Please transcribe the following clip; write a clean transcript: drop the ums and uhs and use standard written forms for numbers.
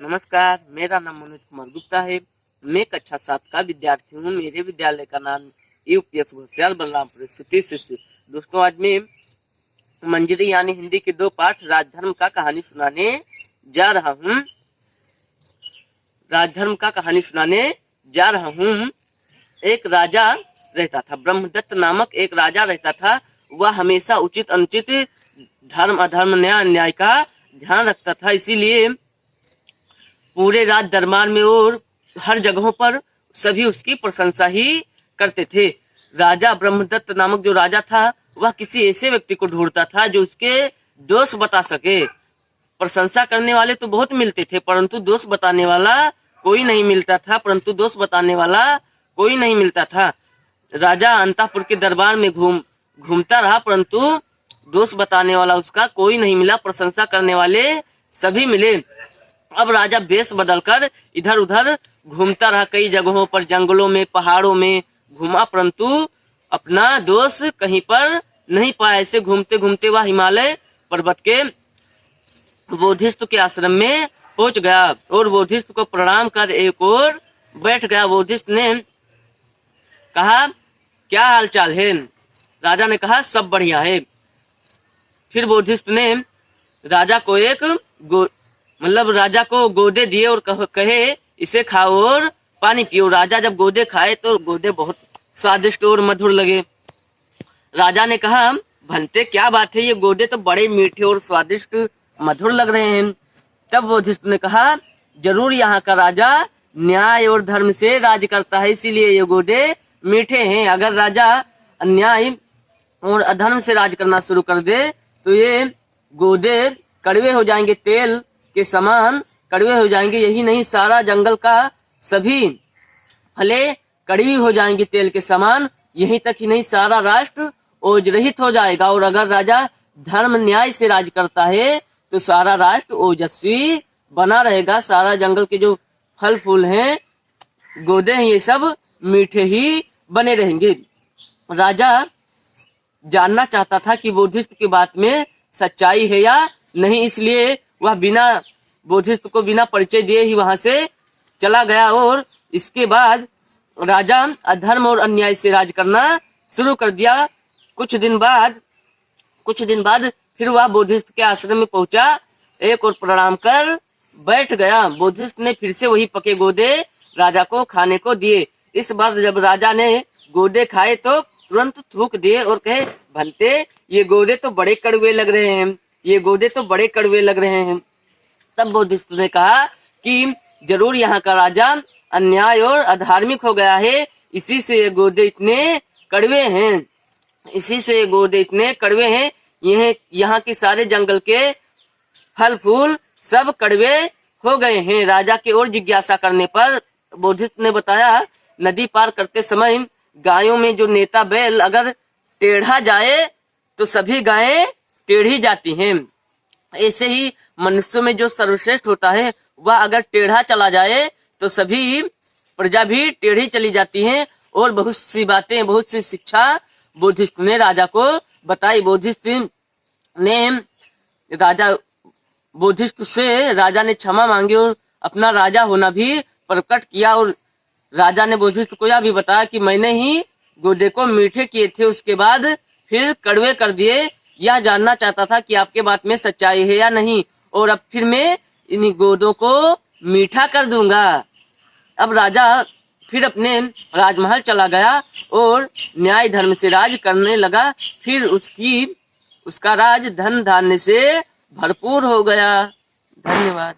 नमस्कार, मेरा नाम मनोज कुमार गुप्ता है। मैं कक्षा 7 का विद्यार्थी हूँ। मेरे विद्यालय का नाम यूपीएस घोषयाल बलरामपुर स्थित। दोस्तों, आज मैं मंजरी यानी हिंदी के 2 पाठ राजधर्म का कहानी सुनाने जा रहा हूँ। एक राजा रहता था, ब्रह्मदत्त नामक एक राजा रहता था। वह हमेशा उचित अनुचित, धर्म अधर्म, न्याय अन्याय का ध्यान रखता था। इसीलिए पूरे राज दरबार में और हर जगहों पर सभी उसकी प्रशंसा ही करते थे। राजा ब्रह्मदत्त नामक जो राजा था, वह किसी ऐसे व्यक्ति को ढूंढता था जो उसके दोष बता सके। प्रशंसा करने वाले तो बहुत मिलते थे, परंतु दोष बताने वाला कोई नहीं मिलता था। राजा अंतःपुर के दरबार में घूमता रहा, परंतु दोष बताने वाला उसका कोई नहीं मिला। प्रशंसा करने वाले सभी मिले। अब राजा वेश बदलकर इधर उधर घूमता रहा। कई जगहों पर, जंगलों में, पहाड़ों में घूमा, परंतु अपना दोष कहीं पर नहीं पाया। ऐसे घूमते घूमते वह हिमालय पर्वत के बोधिसत्व के आश्रम में पहुंच गया और बोधिसत्व को प्रणाम कर एक और बैठ गया। बोधिसत्व ने कहा, क्या हालचाल है? राजा ने कहा, सब बढ़िया है। फिर बोधिसत्व ने राजा को गोदे दिए और कहे, इसे खाओ और पानी पियो। राजा जब गोदे खाए तो गोदे बहुत स्वादिष्ट और मधुर लगे। राजा ने कहा, भंते क्या बात है, ये गोदे तो बड़े मीठे और स्वादिष्ट मधुर लग रहे हैं। तब बोधिसत्व ने कहा, जरूर यहाँ का राजा न्याय और धर्म से राज करता है, इसीलिए ये गोदे मीठे हैं। अगर राजा अन्याय और अधर्म से राज करना शुरू कर दे तो ये गोदे कड़वे हो जाएंगे, तेल के समान कड़वे हो जाएंगे। यही नहीं, सारा जंगल का सभी फले कड़वी हो जाएंगी तेल के समान। यहीं तक ही नहीं, सारा राष्ट्र ओजरहित हो जाएगा। और अगर राजा धर्म न्याय से राज करता है तो सारा राष्ट्र ओजस्वी बना रहेगा। सारा जंगल के जो फल फूल हैं, गोदे हैं, ये सब मीठे ही बने रहेंगे। राजा जानना चाहता था कि बोधिसत्व की बात में सच्चाई है या नहीं, इसलिए वह बोधिसत्व को बिना परिचय दिए ही वहां से चला गया। और इसके बाद राजा अधर्म और अन्याय से राज करना शुरू कर दिया। कुछ दिन बाद फिर वह बोधिसत्व के आश्रम में पहुंचा, एक और प्रणाम कर बैठ गया। बोधिसत्व ने फिर से वही पके गोदे राजा को खाने को दिए। इस बार जब राजा ने गोदे खाए तो तुरंत थूक दिए और कहे, भंते ये गोदे तो बड़े कड़वे लग रहे हैं। तब बोधिसत्व ने कहा कि जरूर यहाँ का राजा अन्याय और अधार्मिक हो गया है, इसी से ये गोदे इतने कड़वे हैं। यहाँ के सारे जंगल के फल फूल सब कड़वे हो गए हैं। राजा की ओर जिज्ञासा करने पर बोधिसत्व ने बताया, नदी पार करते समय गायों में जो नेता बैल अगर टेढ़ा जाए तो सभी गायें टेढ़ी जाती हैं। ऐसे ही मनुष्यों में जो सर्वश्रेष्ठ होता है, वह अगर टेढ़ा चला जाए तो सभी प्रजा भी टेढ़ी चली जाती हैं। और बहुत सी शिक्षा बोधिसत्व ने राजा को बताई। बोधिसत्व से राजा ने क्षमा मांगी और अपना राजा होना भी प्रकट किया। और राजा ने बोधिसत्व को यह भी बताया कि मैंने ही गोदे को मीठे किए थे, उसके बाद फिर कड़वे कर दिए। यह जानना चाहता था कि आपके बात में सच्चाई है या नहीं, और अब फिर मैं इन गोदों को मीठा कर दूंगा। अब राजा फिर अपने राजमहल चला गया और न्याय धर्म से राज करने लगा। फिर उसका राज धन धान्य से भरपूर हो गया। धन्यवाद।